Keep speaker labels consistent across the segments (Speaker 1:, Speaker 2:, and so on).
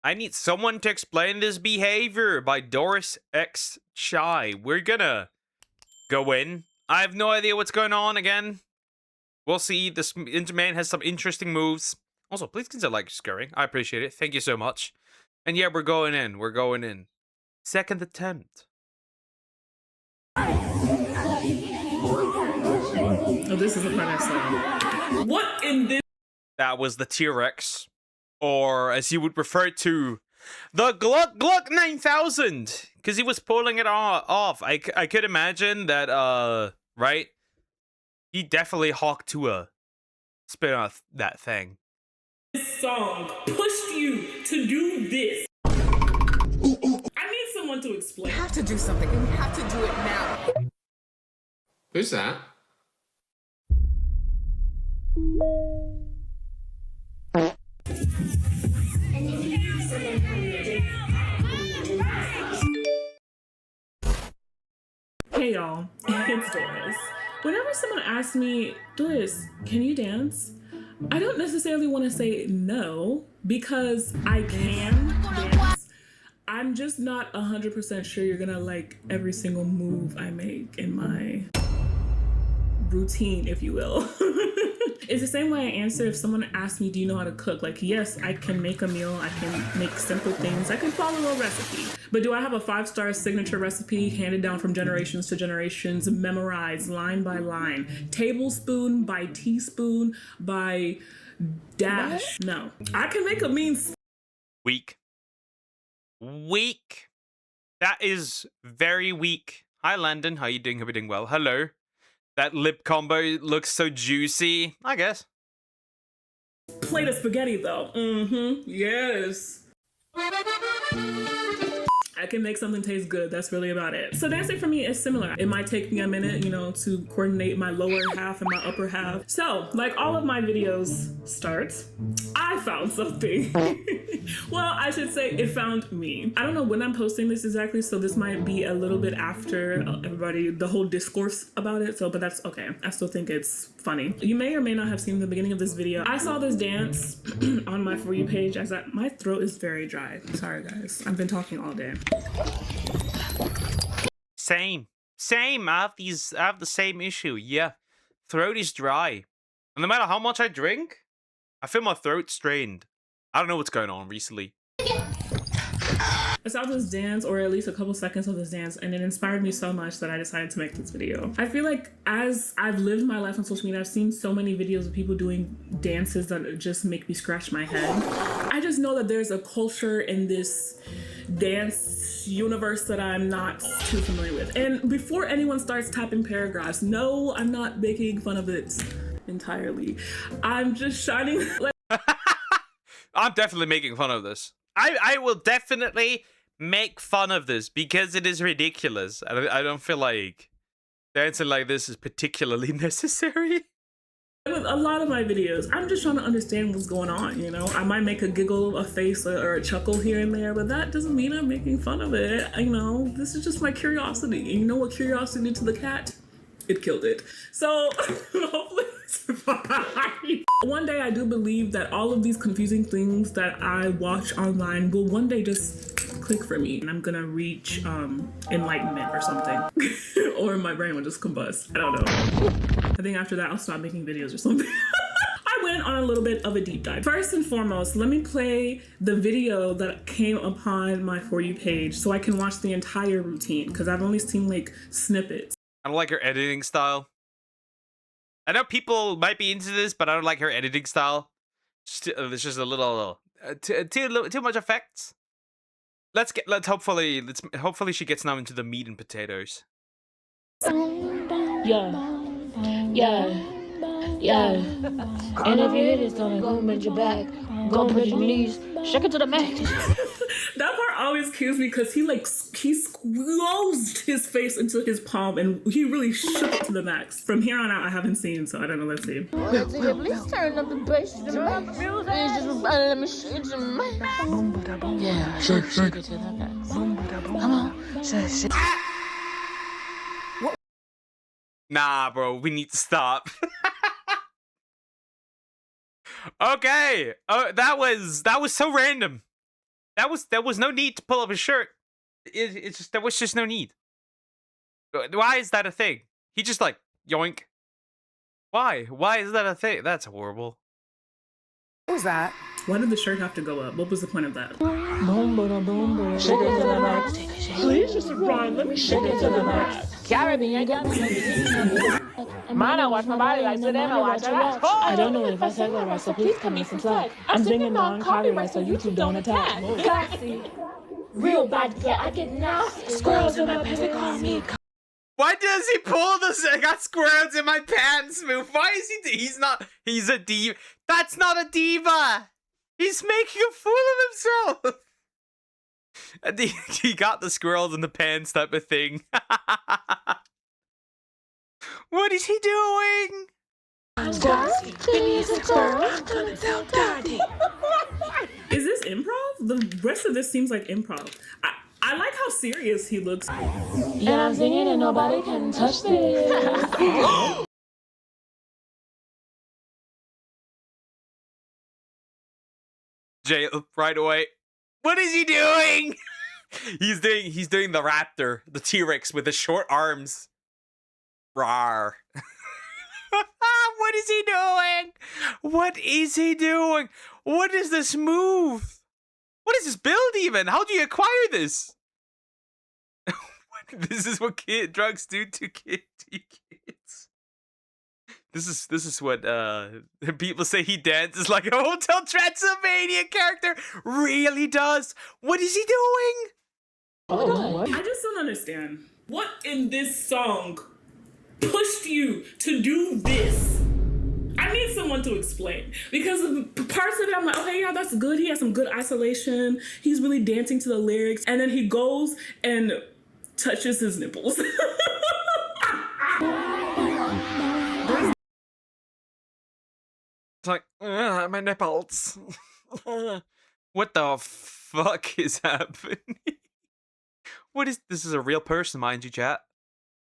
Speaker 1: I need someone to explain this behavior by dorisxchi. We're gonna go in. I have no idea what's going on again. We'll see. This man has some interesting moves. Also, please consider like scurrying. I appreciate it. Thank you so much. And yeah, we're going in. We're going in. Second attempt.
Speaker 2: Oh, this is the part I saw. What in this?
Speaker 1: That was the T-Rex. Or as you would refer to, the Gluck 9000. Because he was pulling it off. I could imagine that, right? He definitely hawked to a spin off that thing.
Speaker 2: This song pushed you to do this. I need someone to explain.
Speaker 3: We have to do something, and we have to do it now.
Speaker 4: Who's that?
Speaker 2: Hey y'all, it's Doris. Whenever someone asks me, Doris, can you dance? I don't necessarily want to say no, because I can dance. I'm just not 100% sure you're gonna like every single move I make in my routine, if you will. It's the same way I answer if someone asks me, do you know how to cook? Like, yes, I can make a meal. I can make simple things. I can follow a recipe. But do I have a 5-star signature recipe handed down from generations to generations, memorized line by line, tablespoon by teaspoon by dash? What? No. I can make a mean...
Speaker 1: Weak. Weak. That is very weak. Hi, Landon. How you doing? Hope you're doing well. Hello. That lip combo looks so juicy, I guess.
Speaker 2: Plate of spaghetti, though. Yes. I can make something taste good. That's really about it. So dancing for me is similar. It might take me a minute, you know, to coordinate my lower half and my upper half. So, like all of my videos start, I found something. Well, I should say it found me. I don't know when I'm posting this exactly, so this might be a little bit after the whole discourse about it. So, but that's okay. I still think it's funny. You may or may not have seen the beginning of this video. I saw this dance on my For You page. My throat is very dry. Sorry guys, I've been talking all day.
Speaker 1: Same. I have the same issue. Yeah. Throat is dry. And no matter how much I drink, I feel my throat strained. I don't know what's going on recently.
Speaker 2: I saw this dance, or at least a couple seconds of this dance, and it inspired me so much that I decided to make this video. I feel like as I've lived my life on social media, I've seen so many videos of people doing dances that just make me scratch my head. I just know that there's a culture in this dance universe that I'm not too familiar with. And before anyone starts typing paragraphs, no, I'm not making fun of it entirely. I'm just shining like
Speaker 1: I'm definitely making fun of this. I will definitely make fun of this because it is ridiculous. I don't feel like dancing like this is particularly necessary.
Speaker 2: With a lot of my videos, I'm just trying to understand what's going on, you know? I might make a giggle, a face, or a chuckle here and there, but that doesn't mean I'm making fun of it. You know, this is just my curiosity. And you know what curiosity did to the cat? It killed it. So hopefully it's fine. One day I do believe that all of these confusing things that I watch online will one day just click for me, and I'm gonna reach enlightenment or something. Or my brain will just combust. I don't know. I think after that I'll stop making videos or something. I went on a little bit of a deep dive. First and foremost, let me play the video that came upon my For You page so I can watch the entire routine, because I've only seen like snippets.
Speaker 1: I don't like her editing style. I know people might be into this, but I don't like her editing style. It's just a little too much effects. Hopefully she gets now into the meat and potatoes.
Speaker 5: Yeah. And if you hit it, son, go bend your back, go put your knees, shake it to the max.
Speaker 2: That part always kills me because he squeezed his face into his palm and he really shook it to the max. From here on out, I haven't seen, so I don't know. Let's see.
Speaker 5: Please turn up the bass to the max. Let me shake it. Yeah, shake it to the max. Come on, shake.
Speaker 1: Nah, bro, we need to stop. Okay. That was so random. There was no need to pull up his shirt. It's just there was just no need. Why is that a thing? He just like yoink. Why? Why is that a thing? That's horrible.
Speaker 3: What was that?
Speaker 2: Why did the shirt have to go up? What was the point of that?
Speaker 5: Boom, boom, boom, boom. Shake it to the max. Please just run. Let me shake it to the max. Caribbean, got me. Man, I watch my body like today. I watch your ass. I don't know if I said that right, so please cut me some slack. I'm singing non-copyright, so YouTube don't attack. Classy. Real bad, yeah, I get nasty. Squirrels in my pants, they call me.
Speaker 1: Why does he pull this? I got squirrels in my pants move. Why is he? He's not. He's a diva. That's not a diva. He's making a fool of himself. And he got the squirrels in the pants type of thing. What is he doing?
Speaker 2: Is this improv? The rest of this seems like improv. I like how serious he looks.
Speaker 5: Yeah, I'm singing and nobody can touch this.
Speaker 1: Jay, right away. What is he doing? He's doing the raptor, the T-Rex with the short arms. Rawr. What is he doing? What is he doing? What is this move? What is this build even? How do you acquire this? This is what drugs do to kids. This is what people say he dances like a Hotel Transylvania character. Really does. What is he doing?
Speaker 2: I just don't understand. What in this song pushed you to do this? I need someone to explain. Because parts of it, I'm like, okay, yeah, that's good. He has some good isolation. He's really dancing to the lyrics. And then he goes and touches his nipples.
Speaker 1: It's like, my nipples. What the fuck is happening? What is this? Is a real person, mind you, chat.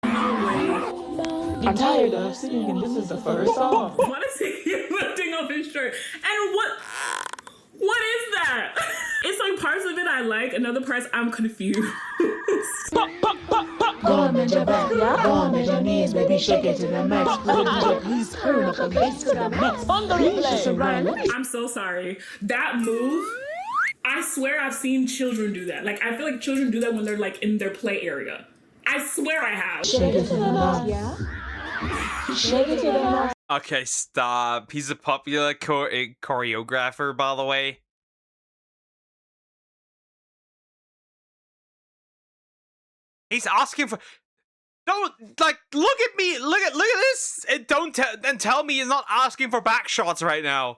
Speaker 5: I'm tired of singing. This is the first song.
Speaker 2: What is he lifting up his shirt? And what is that? It's like parts of it I like, and other parts I'm confused.
Speaker 5: Go on, bend your back, yeah. Go on, bend your knees, baby, shake it to the max. Please turn up the bass to the max. Please just run.
Speaker 2: I'm so sorry. That move, I swear I've seen children do that. Like, I feel like children do that when they're like in their play area. I swear I have.
Speaker 5: Shake it to the max, yeah. Shake it to the max.
Speaker 1: Okay, stop. He's a popular choreographer, by the way. He's asking for. Don't like look at me. Look at this. And don't tell me he's not asking for back shots right now.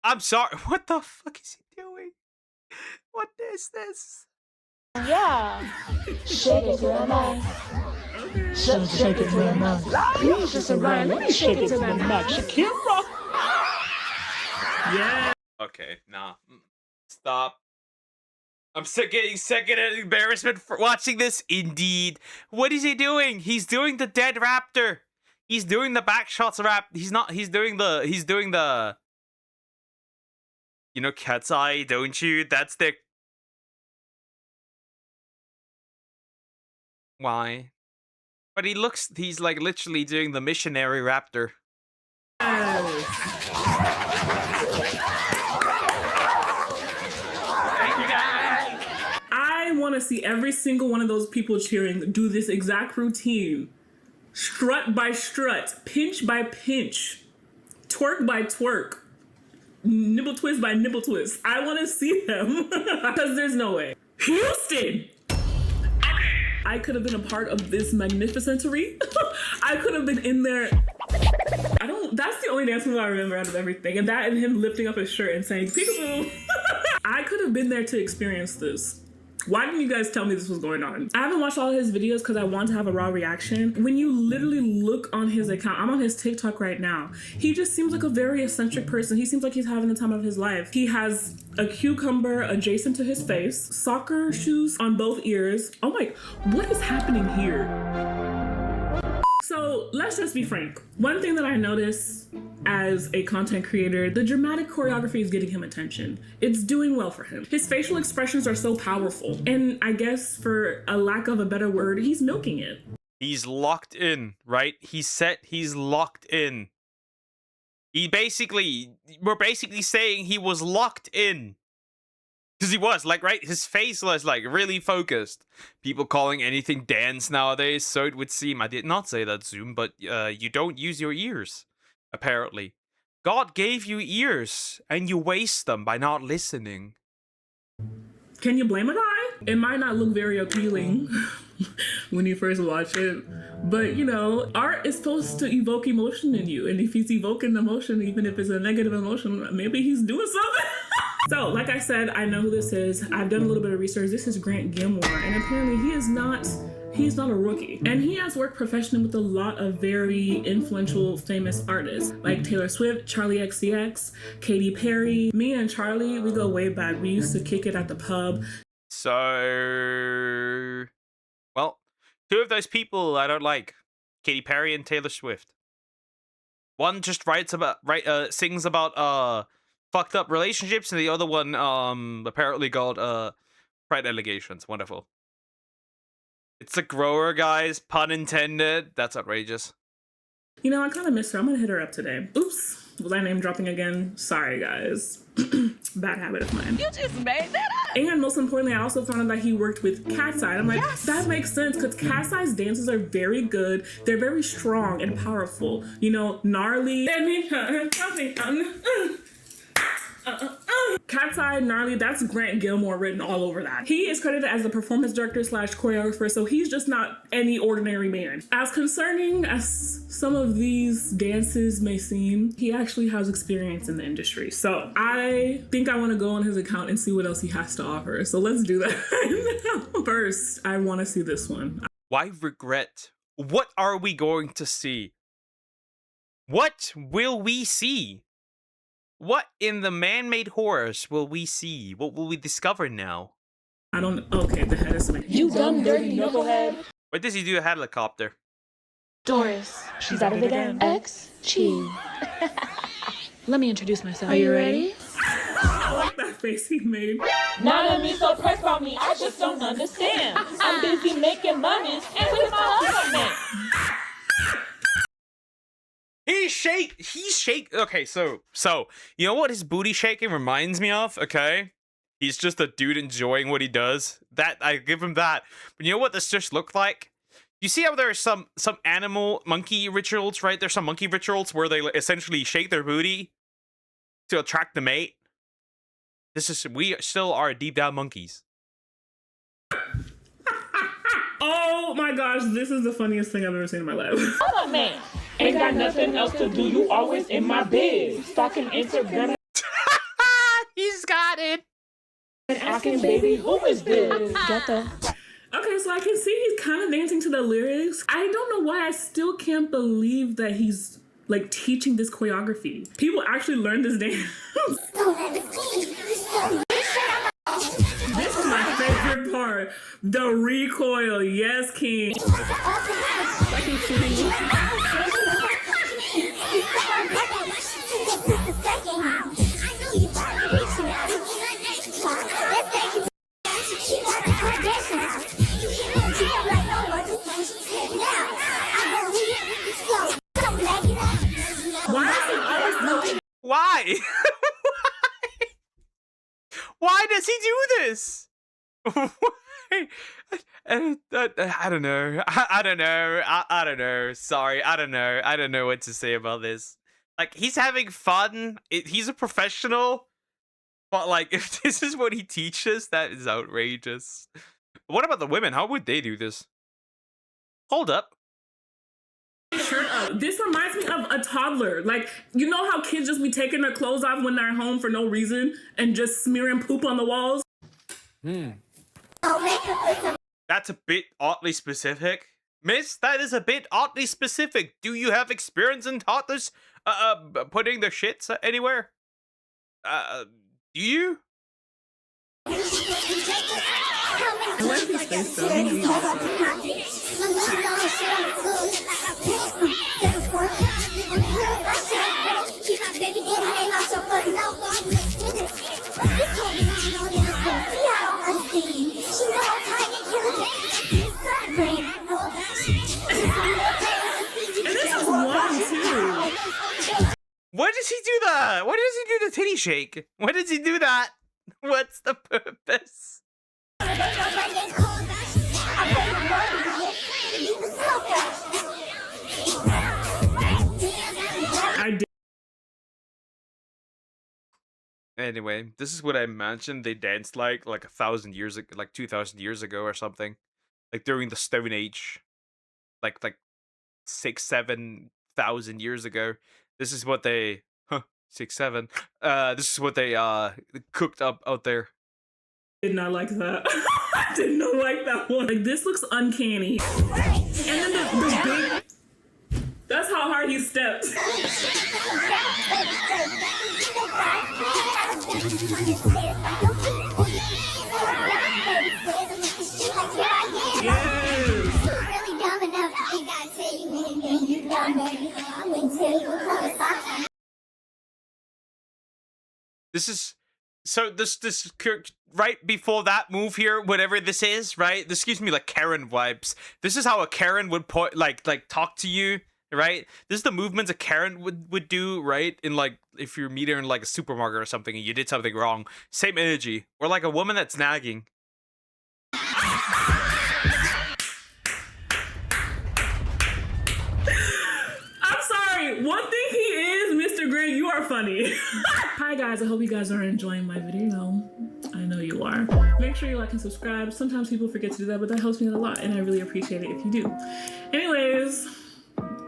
Speaker 1: I'm sorry. What the fuck is he doing? What is this?
Speaker 5: Yeah. Shake it to the max. Shake it to the max. Please just run. Let me shake it to the max. Shakira.
Speaker 2: Yeah.
Speaker 1: Okay, nah. Stop. I'm getting second and embarrassment for watching this. Indeed. What is he doing? He's doing the dead raptor. He's doing the back shots rap. He's doing the you know, cat's eye, don't you? That's the why. But he's like literally doing the missionary raptor.
Speaker 2: I want to see every single one of those people cheering do this exact routine. Strut by strut, pinch by pinch, twerk by twerk, nibble twist by nibble twist. I want to see them because there's no way. Houston! I could have been a part of this magnificentery. I could have been in there. That's the only dance move I remember out of everything. And that and him lifting up his shirt and saying, peekaboo. I could have been there to experience this. Why didn't you guys tell me this was going on? I haven't watched all his videos because I want to have a raw reaction. When you literally look on his account, I'm on his TikTok right now. He just seems like a very eccentric person. He seems like he's having the time of his life. He has a cucumber adjacent to his face, soccer shoes on both ears. Oh my, what is happening here? So let's just be frank. One thing that I notice as a content creator, the dramatic choreography is getting him attention. It's doing well for him. His facial expressions are so powerful. And I guess for a lack of a better word, he's milking it.
Speaker 1: He's locked in, right? He's set, he's locked in. We're basically saying he was locked in. Because he was, like, right? His face was, like, really focused. People calling anything dance nowadays, so it would seem. I did not say that, Zoom, but you don't use your ears, apparently. God gave you ears, and you waste them by not listening.
Speaker 2: Can you blame a guy? It might not look very appealing when you first watch it, but you know, art is supposed to evoke emotion in you, and if he's evoking emotion, even if it's a negative emotion, maybe he's doing something. So, like I said, I know who this is. I've done a little bit of research. This is Grant Gilmore, and apparently he's not a rookie. And he has worked professionally with a lot of very influential, famous artists, like Taylor Swift, Charlie XCX, Katy Perry. Me and Charlie, we go way back. We used to kick it at the pub.
Speaker 1: So, well, two of those people I don't like, Katy Perry and Taylor Swift. One just sings about fucked up relationships, and the other one apparently got pride allegations. Wonderful. It's a grower, guys. Pun intended. That's outrageous.
Speaker 2: You know, I kind of miss her. I'm gonna hit her up today. Oops. Was I name dropping again? Sorry, guys. Bad habit of mine.
Speaker 3: You just made that up.
Speaker 2: And most importantly, I also found out that he worked with Cat's Eye. I'm like, that makes sense because Cat's Eye's dances are very good. They're very strong and powerful. You know, gnarly. Cat's Eye, gnarly, that's Grant Gilmore written all over that. He is credited as the performance director / choreographer, so he's just not any ordinary man. As concerning as some of these dances may seem, he actually has experience in the industry. So I think I want to go on his account and see what else he has to offer. So let's do that. First, I want to see this one.
Speaker 1: Why regret? What are we going to see? What will we see? What in the man-made horrors will we see? What will we discover now?
Speaker 2: I don't. Okay, the head is something.
Speaker 5: You dumb, dirty knucklehead.
Speaker 1: What does he do a helicopter?
Speaker 5: Doris, she's at it again. Xchi. Let me introduce myself. Are you ready?
Speaker 2: I like that face he made.
Speaker 5: Now that me so pressed by me, I just don't understand. I'm busy making money and with my other man.
Speaker 1: He's shake. Okay, so you know what his booty shaking reminds me of? Okay, he's just a dude enjoying what he does. That I give him that. But you know what this just looked like? You see how there are some animal monkey rituals, right? There's some monkey rituals where they essentially shake their booty to attract the mate. We still are deep down monkeys.
Speaker 2: Oh my gosh, this is the funniest thing I've ever seen in my life.
Speaker 5: Other man. Ain't got nothing else to do. You always in my bed. Stalking Instagram.
Speaker 1: He's got it.
Speaker 5: And asking, baby, who is this? Get the.
Speaker 2: Okay, so I can see he's kind of dancing to the lyrics. I don't know why I still can't believe that he's like teaching this choreography. People actually learn this dance. This is my favorite part. The recoil. Yes, King.
Speaker 1: Why? Why does he do this? I don't know. I don't know. I don't know. Sorry, I don't know. I don't know what to say about this. Like, he's having fun. He's a professional. But, like, if this is what he teaches, that is outrageous. What about the women? How would they do this? Hold up.
Speaker 2: Shirt up. This reminds me of a toddler. Like, you know how kids just be taking their clothes off when they're home for no reason and just smearing poop on the walls?
Speaker 1: That's a bit oddly specific. Miss, that is a bit oddly specific. Do you have experience in toddlers putting their shits anywhere? Do you?
Speaker 2: I like his face though.
Speaker 1: Why does he do that? Why does he do the titty shake? Why does he do that? What's the purpose? Anyway, this is what I imagined they danced like 1,000 years ago, like 2,000 years ago or something, like during the Stone Age, like 6,000-7,000 years ago. This is what they 6-7. This is what they cooked up out there.
Speaker 2: Did not like that. I did not like that one. Like, this looks uncanny. And then the big. That's how hard he stepped.
Speaker 1: This is so this right before that move here, whatever this is, right? This gives me like Karen vibes. This is how a Karen would like talk to you, right? This is the movements a Karen would do, right? In like if you're meeting her in like a supermarket or something and you did something wrong. Same energy. Or like a woman that's nagging.
Speaker 2: One thing he is, Mr. Gray, you are funny. Hi guys, I hope you guys are enjoying my video. I know you are. Make sure you like and subscribe. Sometimes people forget to do that, but that helps me out a lot, and I really appreciate it if you do. Anyways,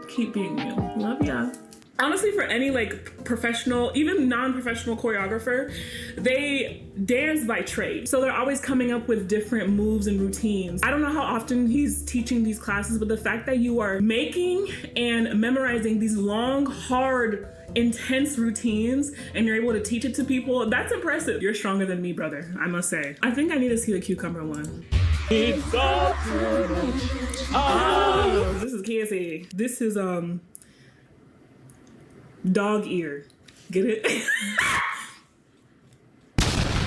Speaker 2: keep being you. Love ya. Honestly, for any like professional, even non-professional choreographer, they dance by trade. So they're always coming up with different moves and routines. I don't know how often he's teaching these classes, but the fact that you are making and memorizing these long, hard, intense routines and you're able to teach it to people, that's impressive. You're stronger than me, brother, I must say. I think I need to see the cucumber one. Oh, this is KSA. This is dog ear. Get it?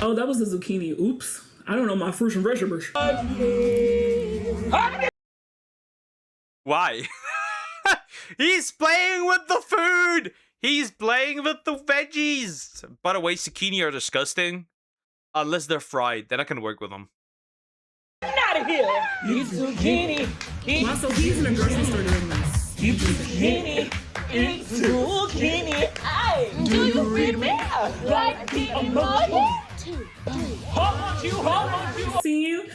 Speaker 2: Oh, that was the zucchini. Oops. I don't know my fruits and vegetables.
Speaker 1: Why? He's playing with the food! He's playing with the veggies! By the way, zucchini are disgusting. Unless they're fried, then I can work with them.
Speaker 5: Out of here! Eat zucchini!
Speaker 2: Wow, so he's in a grocery store doing this.
Speaker 5: Eat zucchini! Eat zucchini! Aye! Do you read me? Like the emoji? 2, 3. Hold you.
Speaker 2: See you?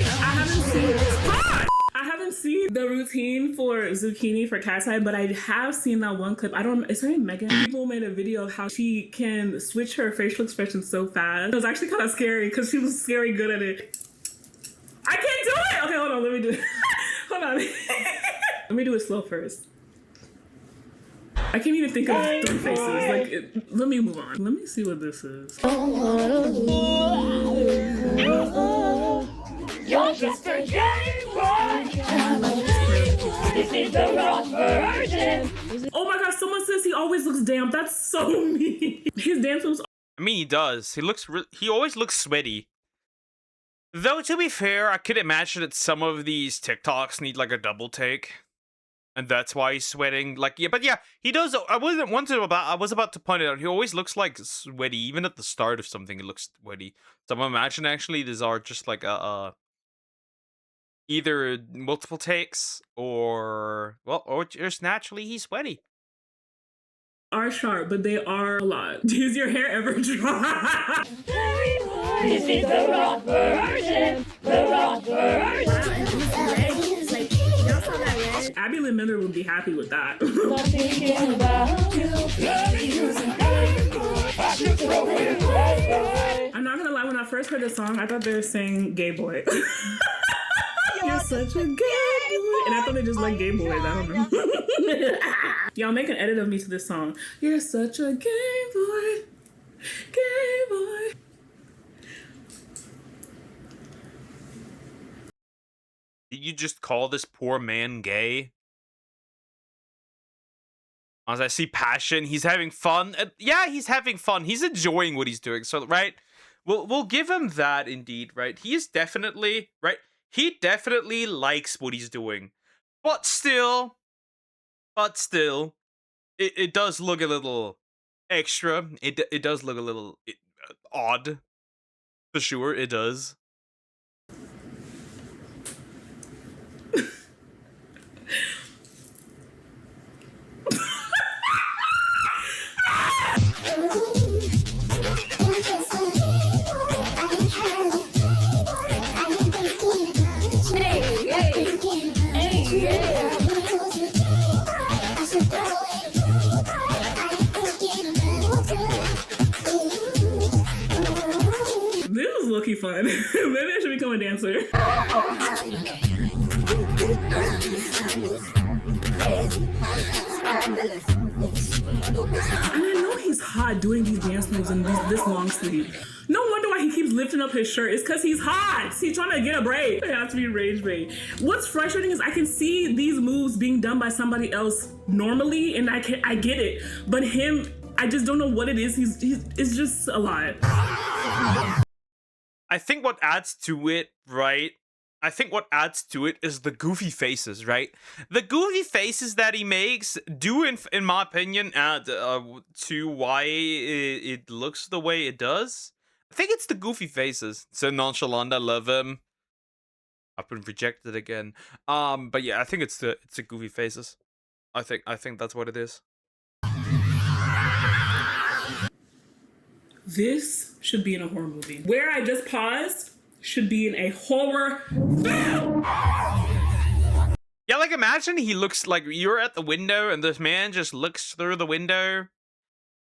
Speaker 2: I haven't seen the routine for zucchini for Cat's Eye, but I have seen that one clip. Is her name Megan? People made a video of how she can switch her facial expressions so fast. It was actually kind of scary because she was scary good at it. I can't do it! Okay, hold on, let me do it. Hold on. Let me do it slow first. I can't even think of 3 faces. Like, let me move on. Let me see what this is.
Speaker 5: You're just a gay boy. This is the wrong version.
Speaker 2: Oh my gosh, someone says he always looks damp. That's so mean. His dance moves.
Speaker 1: I mean, he does. He always looks sweaty. Though, to be fair, I could imagine that some of these TikToks need like a double take. And that's why he's sweating. Like, yeah, but yeah, he does. I was about to point it out. He always looks like sweaty. Even at the start of something, it looks sweaty. So I imagine actually these are just like either multiple takes or just naturally he's sweaty.
Speaker 2: Are sharp, but they are a lot. Does your hair ever dry?
Speaker 5: This is the wrong version. The wrong version.
Speaker 2: Abby Lynn Miller would be happy with that. I'm not gonna lie, when I first heard the song, I thought they were saying gay boy. You're such a gay boy. And I thought they just like gay boys. I don't know. Y'all make an edit of me to this song. You're such a gay boy. Gay boy.
Speaker 1: Did you just call this poor man gay? As I see passion, he's having fun. Yeah, he's having fun. He's enjoying what he's doing. So, right, we'll give him that indeed, right? He is definitely, right? He definitely likes what he's doing. But still, it does look a little extra. It does look a little odd. For sure, it does.
Speaker 2: This is low-key fun. Maybe I should become a dancer. And I know he's hot doing these dance moves in this long sleeve. No wonder why he keeps lifting up his shirt. It's because he's hot. He's trying to get a break. It has to be rage bait. What's frustrating is I can see these moves being done by somebody else normally, and I get it. But him, I just don't know what it is. It's just a lot.
Speaker 1: I think what adds to it, right? I think what adds to it is the goofy faces, right? The goofy faces that he makes do, in my opinion, add to why it looks the way it does. I think it's the goofy faces. So nonchalant, I love him. I've been rejected again. But yeah, I think it's the goofy faces. I think that's what it is.
Speaker 2: This should be in a horror movie. Where I just paused should be in a horror film.
Speaker 1: Yeah, like imagine he looks like you're at the window and this man just looks through the window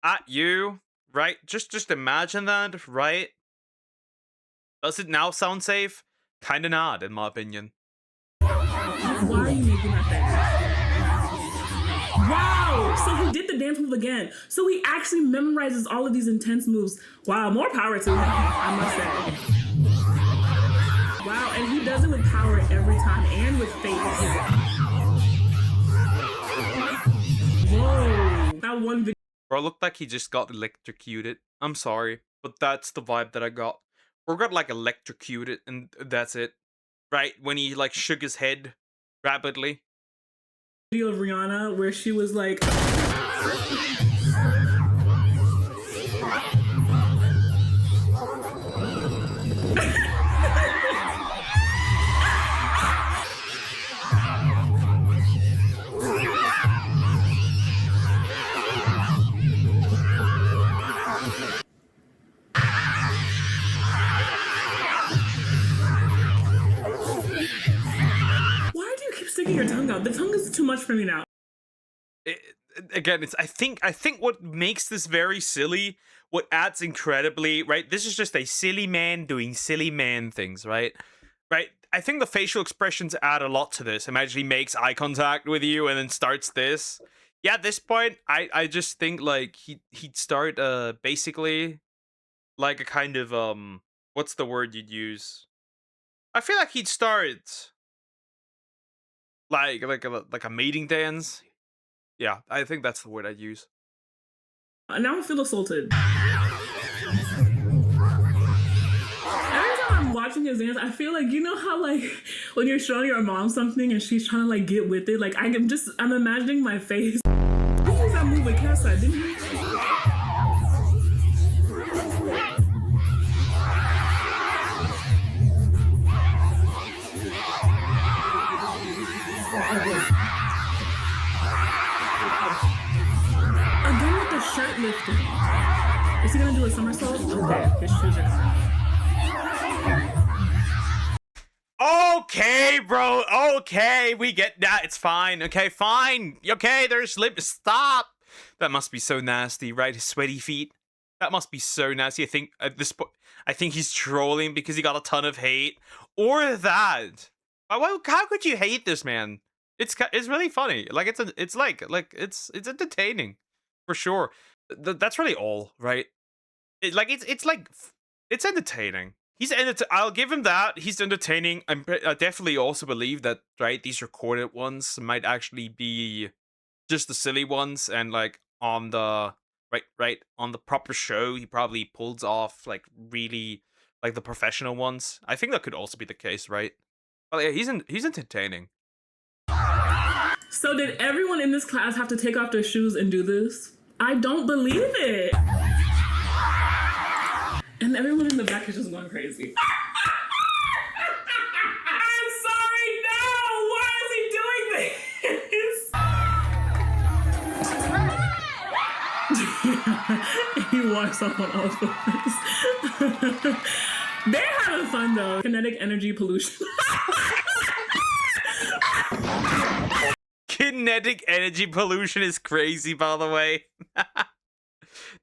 Speaker 1: at you, right? Just imagine that, right? Does it now sound safe? Kinda not, in my opinion.
Speaker 2: Why are you making that face? Wow! So he did the dance move again. So he actually memorizes all of these intense moves. Wow, more power to him, I must say. Wow, and he does it with power every time and with face. Whoa! That one video.
Speaker 1: Bro, looked like he just got electrocuted. I'm sorry, but that's the vibe that I got. Bro got like electrocuted and that's it. Right? When he like shook his head rapidly.
Speaker 2: Video of Rihanna where she was like why do you keep sticking your tongue out? The tongue is too much for me now.
Speaker 1: Again, it's I think what makes this very silly, what adds incredibly, right? This is just a silly man doing silly man things, right? Right? I think the facial expressions add a lot to this. Imagine he makes eye contact with you and then starts this. Yeah, at this point, I just think like he'd start basically like a kind of what's the word you'd use? I feel like he'd start like a mating dance. Yeah, I think that's the word I'd use.
Speaker 2: Now I feel assaulted. Every time I'm watching his dance, I feel like, you know how like when you're showing your mom something and she's trying to like get with it, like I'm imagining my face. Who was that move with Casa, didn't you? Again with the shirt lifting. Is he gonna do a somersault? Okay, his shoes are coming.
Speaker 1: Okay, bro. Okay, we get that. It's fine. Okay, fine. Okay, there's lip. Stop. That must be so nasty, right? His sweaty feet. That must be so nasty. I think at this point, I think he's trolling because he got a ton of hate, or that. How could you hate this man? It's really funny. Like it's entertaining, for sure. That's really all, right? It's entertaining. I'll give him that. He's entertaining. I definitely also believe that, right, these recorded ones might actually be just the silly ones, and like on the right on the proper show, he probably pulls off like really like the professional ones. I think that could also be the case, right? But yeah, he's entertaining.
Speaker 2: So did everyone in this class have to take off their shoes and do this? I don't believe it. And everyone in the back is just going crazy. I'm sorry, no! Why is he doing this? He walks off on all fours. They're having fun though. Kinetic energy pollution.
Speaker 1: Kinetic energy pollution is crazy, by the way.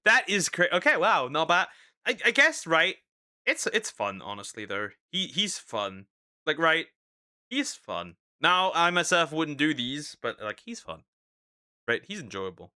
Speaker 1: That is crazy. Okay, wow, not bad. I guess, right? It's fun, honestly, though. He's fun. Like, right? He's fun. Now, I myself wouldn't do these, but like, he's fun. Right? He's enjoyable.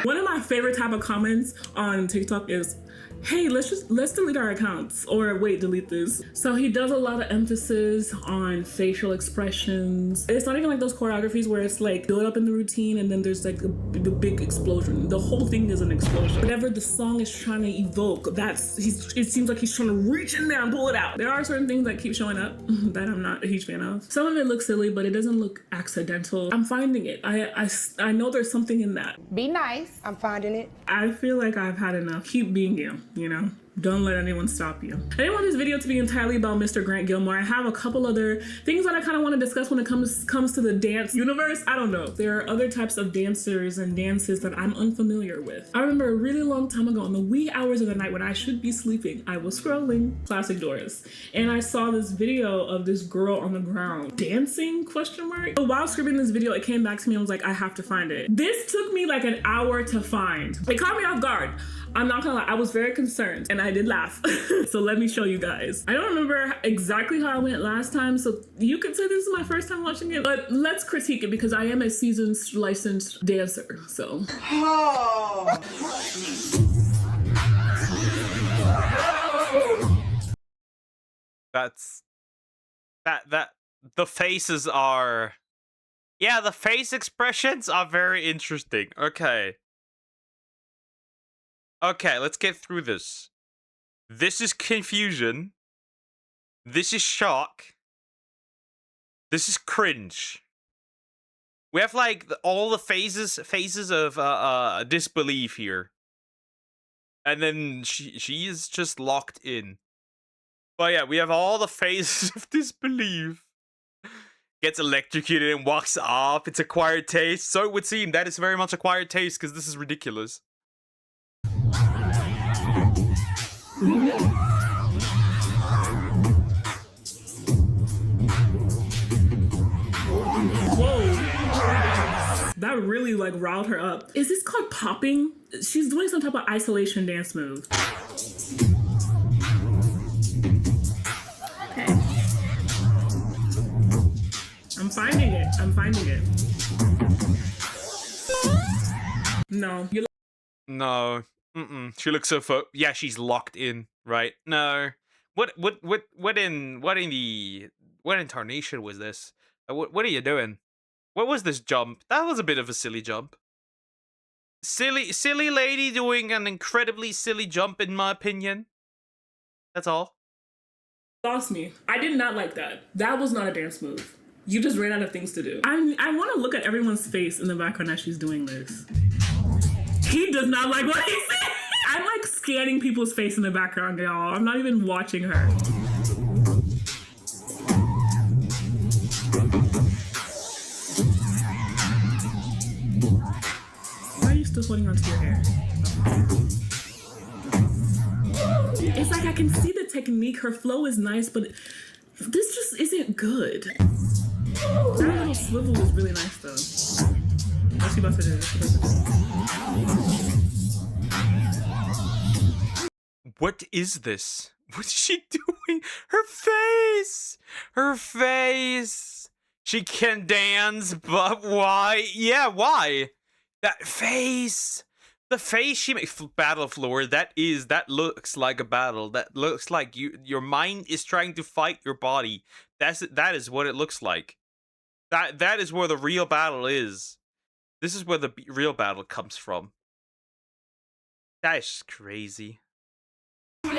Speaker 2: One of my favorite type of comments on TikTok is, hey, let's delete our accounts, or wait, delete this. So he does a lot of emphasis on facial expressions. It's not even like those choreographies where it's like build up in the routine and then there's like the big explosion. The whole thing is an explosion. Whatever the song is trying to evoke, it seems like he's trying to reach in there and pull it out. There are certain things that keep showing up that I'm not a huge fan of. Some of it looks silly, but it doesn't look accidental. I'm finding it. I know there's something in that.
Speaker 3: Be nice. I'm finding it.
Speaker 2: I feel like I've had enough. Keep being you know? Don't let anyone stop you. I didn't want this video to be entirely about Mr. Grant Gilmore. I have a couple other things that I kind of want to discuss when it comes to the dance universe. I don't know. There are other types of dancers and dances that I'm unfamiliar with. I remember a really long time ago in the wee hours of the night when I should be sleeping, I was scrolling Classic Doris, and I saw this video of this girl on the ground dancing, ? So while scrolling this video, it came back to me and was like, I have to find it. This took me like an hour to find. It caught me off guard. I'm not gonna lie, I was very concerned and I did laugh. So let me show you guys. I don't remember exactly how I went last time, so you could say this is my first time watching it, but let's critique it because I am a seasoned licensed dancer, so. Oh.
Speaker 1: The faces are, yeah, the face expressions are very interesting. Okay, let's get through this. This is confusion. This is shock. This is cringe. We have like all the phases of disbelief here. And then she is just locked in. But yeah, we have all the phases of disbelief. Gets electrocuted and walks off. It's acquired taste. So it would seem that is very much acquired taste because this is ridiculous.
Speaker 2: Whoa. That really like riled her up. Is this called popping? She's doing some type of isolation dance move. Okay. I'm finding it. No.
Speaker 1: No. She looks so yeah, she's locked in, right? No. What incarnation was this? What are you doing? What was this jump? That was a bit of a silly jump. Silly lady doing an incredibly silly jump, in my opinion. That's all.
Speaker 2: Lost me. I did not like that. That was not a dance move. You just ran out of things to do. I want to look at everyone's face in the background as she's doing this. He does not like what he said. I'm like scanning people's face in the background, y'all. I'm not even watching her. Why are you still holding onto your hair? It's like I can see the technique. Her flow is nice, but this just isn't good. That little swivel was really nice, though. What's she about to do?
Speaker 1: What is this? What's she doing? Her face! Her face! She can dance, but why? Yeah, why? That face! The face she makes. Battle floor, that looks like a battle. That looks like your mind is trying to fight your body. That is what it looks like. That is where the real battle is. This is where the real battle comes from. That is just crazy.
Speaker 2: Oh,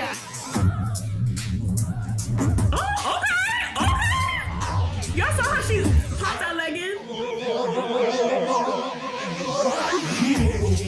Speaker 2: okay, okay. Y'all saw how she popped that leg in?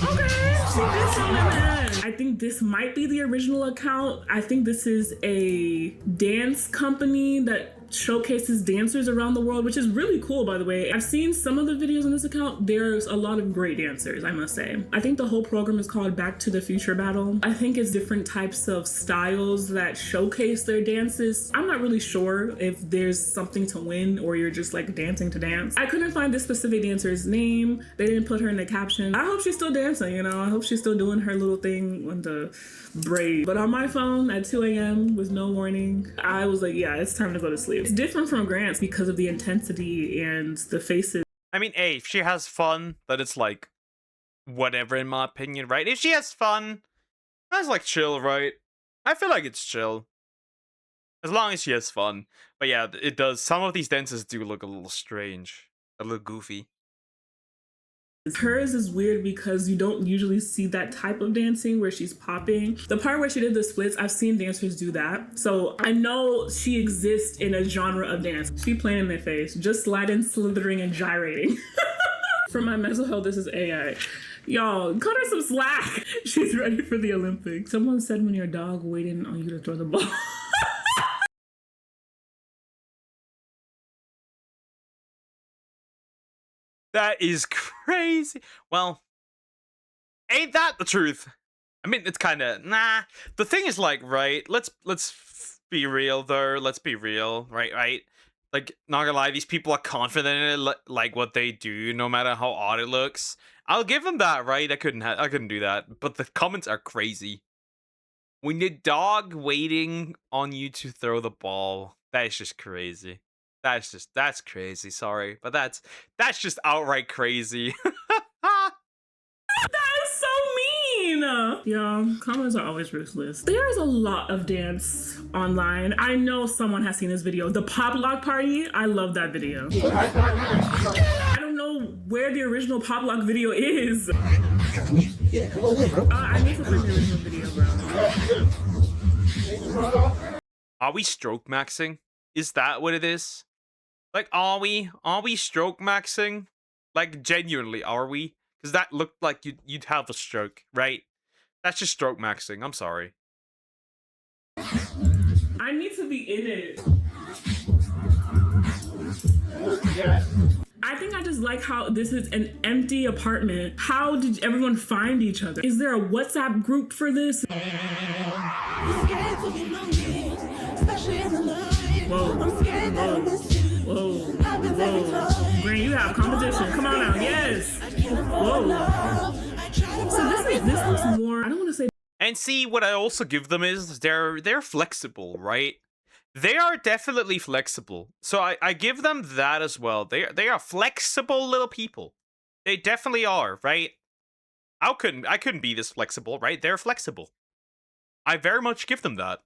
Speaker 2: Okay, she did show that. I think this might be the original account. I think this is a dance company that showcases dancers around the world, which is really cool, by the way. I've seen some of the videos on this account. There's a lot of great dancers, I must say. I think the whole program is called Back to the Future Battle. I think it's different types of styles that showcase their dances. I'm not really sure if there's something to win or you're just like dancing to dance. I couldn't find this specific dancer's name. They didn't put her in the caption. I hope she's still dancing, you know? I hope she's still doing her little thing on the braid. But on my phone at 2 a.m. with no warning, I was like, yeah, it's time to go to sleep. It's different from Grant's because of the intensity and the faces.
Speaker 1: I mean, hey, if she has fun, then it's like, whatever in my opinion, right? If she has fun, that's like chill, right? I feel like it's chill. As long as she has fun. But yeah, it does. Some of these dances do look a little strange. A little goofy.
Speaker 2: Hers is weird because you don't usually see that type of dancing where she's popping. The part where she did the splits, I've seen dancers do that. So I know she exists in a genre of dance. She playing in their face, just sliding, slithering, and gyrating. For my mental health, this is AI. Y'all, cut her some slack. She's ready for the Olympics. Someone said when your dog waiting on you to throw the ball.
Speaker 1: That is crazy. Well, ain't that the truth? I mean, it's kind of nah. The thing is, like, right? Let's be real, though. Let's be real, right? Like, not gonna lie, these people are confident in it, like what they do, no matter how odd it looks. I'll give them that, right? I couldn't do that. But the comments are crazy. When your dog waiting on you to throw the ball, that is just crazy. That's crazy. Sorry, but that's just outright crazy.
Speaker 2: That is so mean. Yeah, comments are always ruthless. There's a lot of dance online. I know someone has seen this video. The Pop Lock Party. I love that video. I don't know where the original Pop Lock video is. I need to find the original video, bro.
Speaker 1: Are we stroke maxing? Is that what it is? Like, are we stroke maxing? Like, genuinely, are we? Because that looked like you'd have a stroke, right? That's just stroke maxing. I'm sorry.
Speaker 2: I need to be in it. I think I just like how this is an empty apartment. How did everyone find each other? Is there a WhatsApp group for this? Whoa. Grant, you have competition. Come on now. Yes. Whoa. So this looks more, I don't want to say.
Speaker 1: And see, what I also give them is they're flexible, right? They are definitely flexible. So I give them that as well. They are flexible little people. They definitely are, right? I couldn't be this flexible, right? They're flexible. I very much give them that.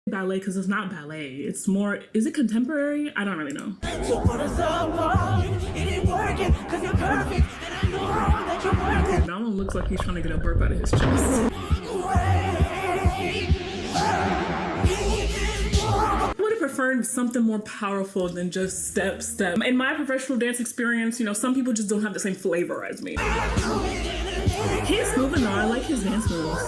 Speaker 2: Ballet, because it's not ballet. It's more, is it contemporary? I don't really know. That one looks like he's trying to get a burp out of his chest. I would have preferred something more powerful than just step. In my professional dance experience, you know, some people just don't have the same flavor as me. He's moving on. I like his dance moves.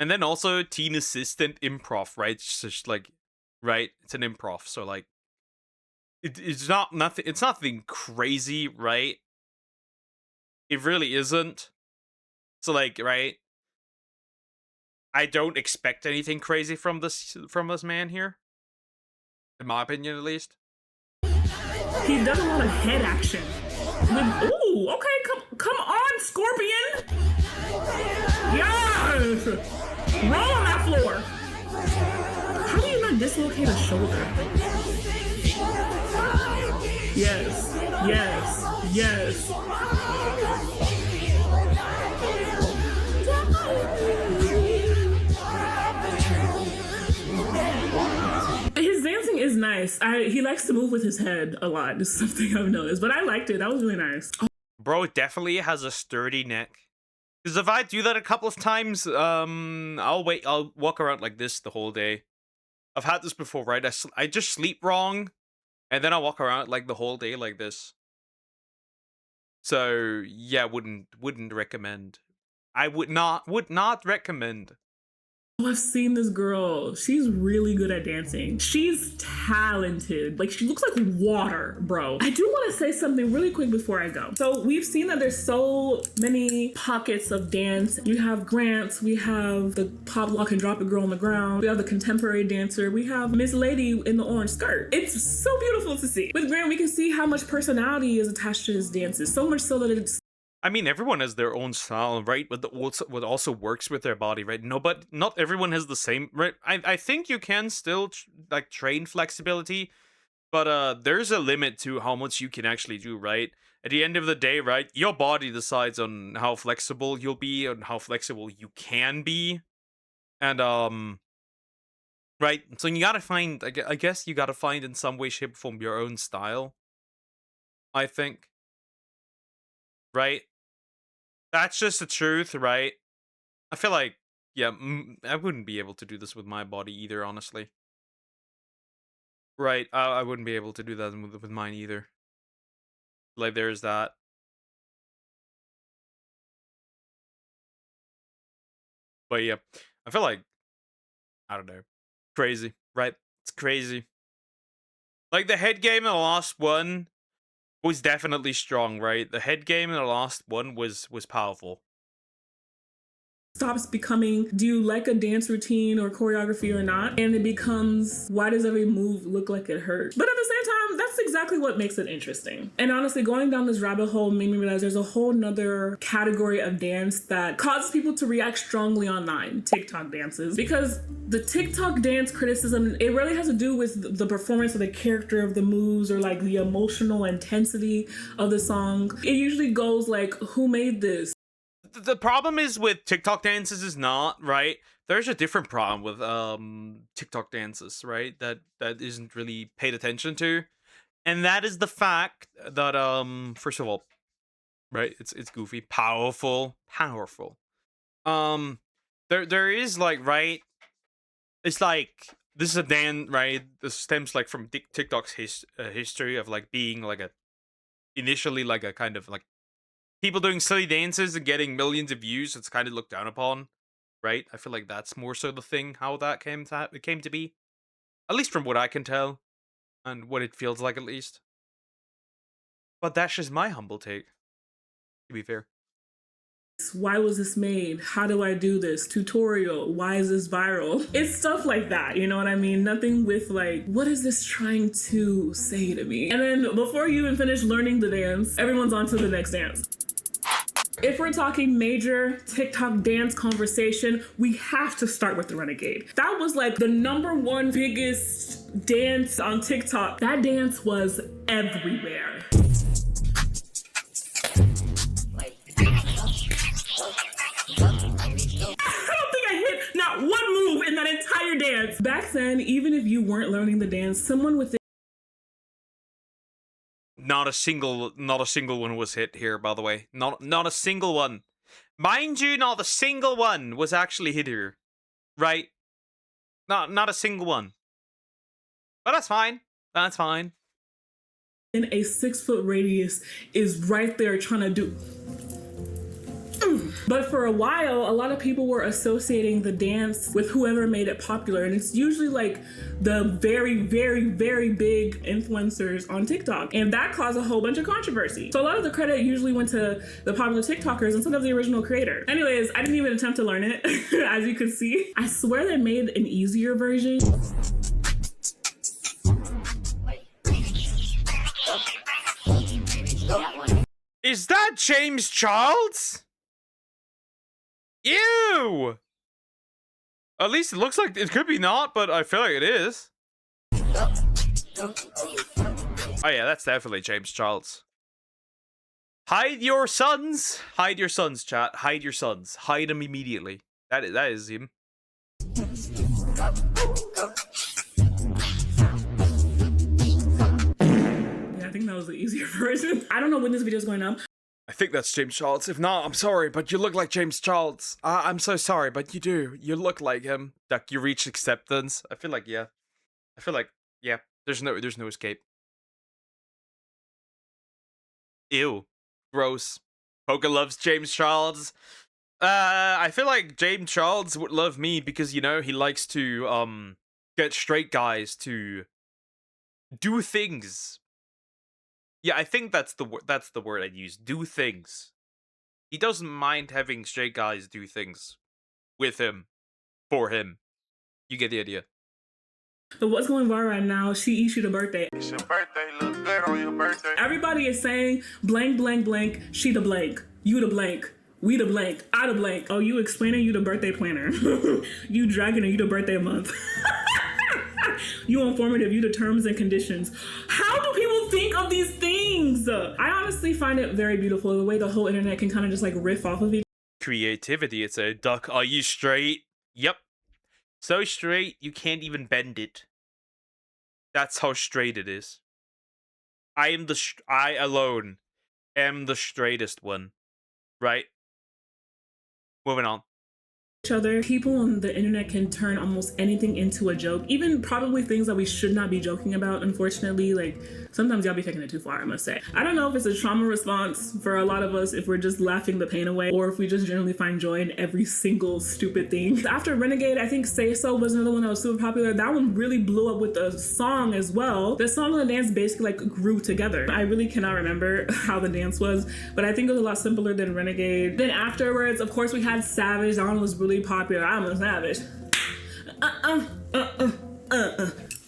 Speaker 1: And then also teen assistant improv, right? It's just like, right? It's an improv, so like, it's nothing. It's nothing crazy, right? It really isn't. So like, right? I don't expect anything crazy from this man here, in my opinion, at least.
Speaker 2: He does a lot of head action. Ooh, okay, come on, Scorpion. Yes. Roll on that floor. How do you not dislocate a shoulder? Yes. His dancing is nice. He likes to move with his head a lot. This is something I've noticed, but I liked it. That was really nice.
Speaker 1: Bro, it definitely has a sturdy neck. Because if I do that a couple of times, I'll walk around like this the whole day. I've had this before, right? I just sleep wrong, and then I walk around like the whole day like this. So yeah, wouldn't recommend. I would not recommend.
Speaker 2: Oh, I've seen this girl. She's really good at dancing. She's talented. Like, she looks like water, bro. I do want to say something really quick before I go. So we've seen that there's so many pockets of dance. You have Grants, we have the pop, lock, and drop it girl on the ground. We have the contemporary dancer. We have Miss Lady in the orange skirt. It's so beautiful to see. With Grant, we can see how much personality is attached to his dances. So much so that it's
Speaker 1: I mean, everyone has their own style, right? But what also works with their body, right? No, but not everyone has the same, right? I think you can still like train flexibility, but there's a limit to how much you can actually do, right? At the end of the day, right? Your body decides on how flexible you'll be and how flexible you can be, and right. So you gotta find, I guess you gotta find in some way, shape, or form your own style. I think, right? That's just the truth, right? I feel like, yeah, I wouldn't be able to do this with my body either, honestly. Right, I wouldn't be able to do that with mine either. Like, there's that. But yeah, I feel like, I don't know, crazy, right? It's crazy. Like, the head game in the last one was definitely strong, right? The head game in the last one was powerful.
Speaker 2: stops becoming, do you like a dance routine or choreography or not? And it becomes, why does every move look like it hurts? But at the same time, that's exactly what makes it interesting. And honestly, going down this rabbit hole made me realize there's a whole nother category of dance that causes people to react strongly online, TikTok dances. Because the TikTok dance criticism, it really has to do with the performance of the character of the moves or like the emotional intensity of the song. It usually goes like, who made this?
Speaker 1: The problem is with TikTok dances is not, right? There's a different problem with TikTok dances, right? That isn't really paid attention to. And that is the fact that first of all, right, it's goofy, powerful. There is like, right, it's like this is a dance, right? This stems like from TikTok's history of like being like initially like a kind of like people doing silly dances and getting millions of views. It's kind of looked down upon, right? I feel like that's more so the thing, how that came to be, at least from what I can tell and what it feels like, at least. But that's just my humble take, to be fair.
Speaker 2: Why was this made? How do I do this? Tutorial. Why is this viral? It's stuff like that, you know what I mean? Nothing with like, what is this trying to say to me? And then before you even finish learning the dance, everyone's on to the next dance. If we're talking major TikTok dance conversation, we have to start with the Renegade. That was like the #1 biggest dance on TikTok. That dance was everywhere. Not one move in that entire dance. Back then, even if you weren't learning the dance, someone with
Speaker 1: Not a single one was hit here, by the way. Not a single one. Mind you, not a single one was actually hit here. Right? Not a single one. But that's fine. That's fine.
Speaker 2: in a 6-foot radius is right there trying to do. But for a while, a lot of people were associating the dance with whoever made it popular. And it's usually like the very, very, very big influencers on TikTok. And that caused a whole bunch of controversy. So a lot of the credit usually went to the popular TikTokers instead of the original creator. Anyways, I didn't even attempt to learn it, as you could see. I swear they made an easier version.
Speaker 1: Is that James Charles? Ew! At least it looks like it could be not, but I feel like it is. Oh yeah, that's definitely James Charles. Hide your sons! Hide your sons, chat. Hide your sons. Hide them immediately. That is him.
Speaker 2: think that was the easier version. I don't know when this video is going up.
Speaker 1: I think that's James Charles. If not, I'm sorry, but you look like James Charles. I'm so sorry, but you do. You look like him. Like you reach acceptance. I feel like yeah. There's no escape. Ew. Gross. Poker loves James Charles. I feel like James Charles would love me because, you know, he likes to get straight guys to do things. Yeah, I think that's the word I'd use. Do things. He doesn't mind having straight guys do things with him, for him. You get the idea.
Speaker 2: But what's going viral right now, she eats you the birthday.
Speaker 6: It's your birthday, look good on your birthday.
Speaker 2: Everybody is saying blank, blank, blank, she the blank, you the blank, we the blank, I the blank. Oh, you explaining, you the birthday planner. You dragging her, you the birthday month. You informative, you the terms and conditions. How do people think of these things? I honestly find it very beautiful, the way the whole internet can kind of just like riff off of each.
Speaker 1: Creativity, it's a duck. Are you straight? Yep. So straight, you can't even bend it. That's how straight it is. I alone am the straightest one. Right? Moving on.
Speaker 2: Other people on the internet can turn almost anything into a joke, even probably things that we should not be joking about. Unfortunately, like sometimes y'all be taking it too far, I must say. I don't know if it's a trauma response for a lot of us, if we're just laughing the pain away, or if we just generally find joy in every single stupid thing. After Renegade, I think Say So was another one that was super popular. That one really blew up with the song as well. The song and the dance basically like grew together. I really cannot remember how the dance was, but I think it was a lot simpler than Renegade. Then afterwards, of course, we had Savage. That one was really popular. I'm a savage.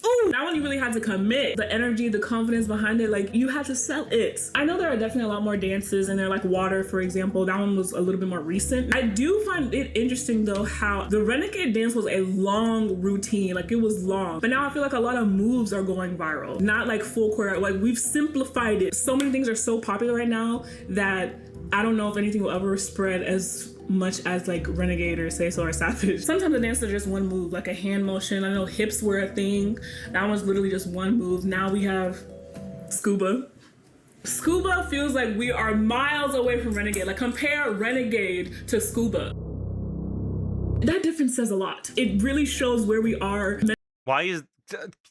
Speaker 2: Ooh, that one you really had to commit. The energy, the confidence behind it, like you had to sell it. I know there are definitely a lot more dances in there, like Water, for example. That one was a little bit more recent. I do find it interesting though how the Renegade dance was a long routine, like it was long. But now I feel like a lot of moves are going viral, not like full choreo. Like we've simplified it. So many things are so popular right now that I don't know if anything will ever spread as much as like Renegade or Say So or Savage. Sometimes the dance is just one move, like a hand motion. I know hips were a thing. That was literally just one move. Now we have Scuba. Scuba feels like we are miles away from Renegade. Like compare Renegade to Scuba. That difference says a lot. It really shows where we are.
Speaker 1: Why is...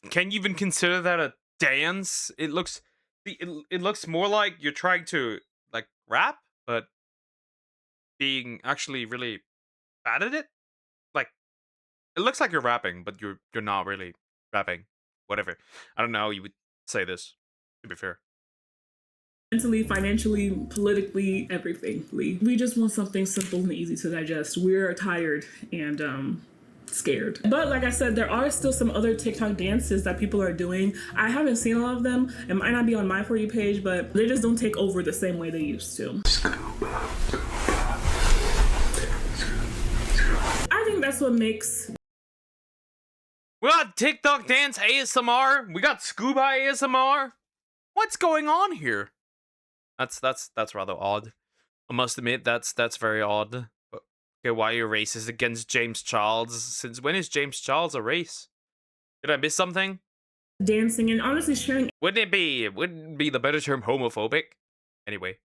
Speaker 1: Can you even consider that a dance? It looks more like you're trying to like rap, but being actually really bad at it. Like it looks like you're rapping, but you're not really rapping. Whatever. I don't know how you would say this, to be fair.
Speaker 2: Mentally, financially, politically, everything. We just want something simple and easy to digest. We're tired and scared. But like I said, there are still some other TikTok dances that people are doing. I haven't seen all of them. It might not be on my For You page, but they just don't take over the same way they used to. I think that's what makes...
Speaker 1: We got TikTok dance ASMR. We got scuba ASMR. What's going on here? That's rather odd. I must admit that's very odd. Okay, why are you racist against James Charles? Since when is James Charles a race? Did I miss something?
Speaker 2: Dancing and honestly sharing...
Speaker 1: Wouldn't it be the better term homophobic? Anyway.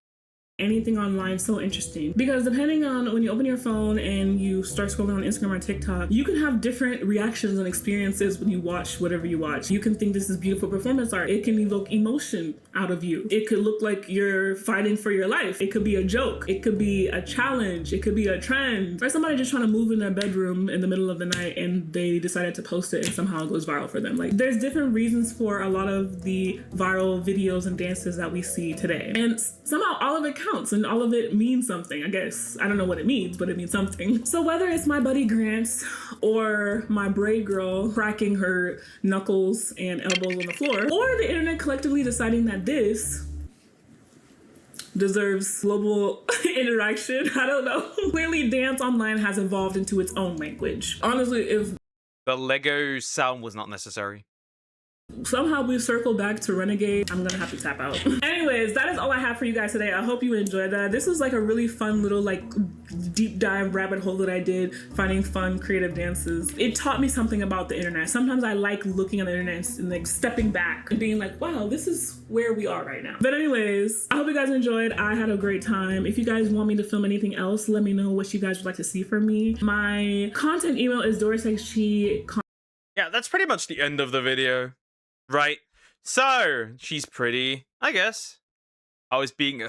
Speaker 2: Anything online so interesting, because depending on when you open your phone and you start scrolling on Instagram or TikTok, you can have different reactions and experiences when you watch whatever you watch. You can think this is beautiful performance art. It can evoke emotion out of you. It could look like you're fighting for your life. It could be a joke. It could be a challenge. It could be a trend, or somebody just trying to move in their bedroom in the middle of the night and they decided to post it and somehow it goes viral for them. Like there's different reasons for a lot of the viral videos and dances that we see today, and somehow all of it counts and all of it means something, I guess. I don't know what it means, but it means something. So whether it's my buddy Grants or my braid girl cracking her knuckles and elbows on the floor, or the internet collectively deciding that this deserves global interaction, I don't know. Clearly dance online has evolved into its own language. Honestly, if
Speaker 1: the Lego sound was not necessary.
Speaker 2: Somehow we've circled back to Renegade. I'm gonna have to tap out. Anyways, that is all I have for you guys today. I hope you enjoyed that. This was like a really fun little like deep dive rabbit hole that I did, finding fun creative dances. It taught me something about the internet. Sometimes I like looking on the internet and like stepping back and being like, wow, this is where we are right now. But anyways, I hope you guys enjoyed. I had a great time. If you guys want me to film anything else, let me know what you guys would like to see from me. My content email is dorisxchi.
Speaker 1: Yeah, that's pretty much the end of the video. Right. So, she's pretty, I guess. I was being...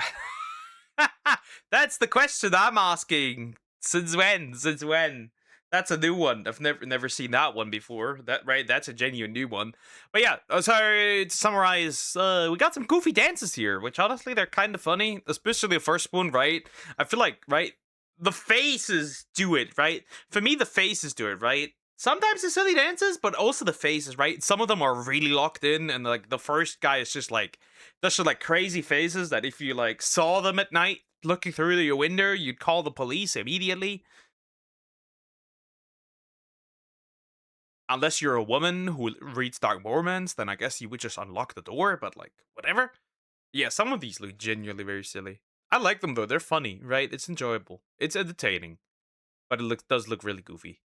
Speaker 1: That's the question I'm asking. Since when? Since when? That's a new one. I've never seen that one before. That's a genuine new one. But yeah, so to summarize, we got some goofy dances here, which honestly, they're kind of funny. Especially the first one, right? I feel like, right? The faces do it, right? For me, the faces do it, right? Sometimes the silly dances, but also the faces, right? Some of them are really locked in, and like the first guy is just like crazy faces that if you like saw them at night looking through your window, you'd call the police immediately. Unless you're a woman who reads dark romance, then I guess you would just unlock the door, but like, whatever. Yeah, some of these look genuinely very silly. I like them though, they're funny, right? It's enjoyable. It's entertaining. But it does look really goofy.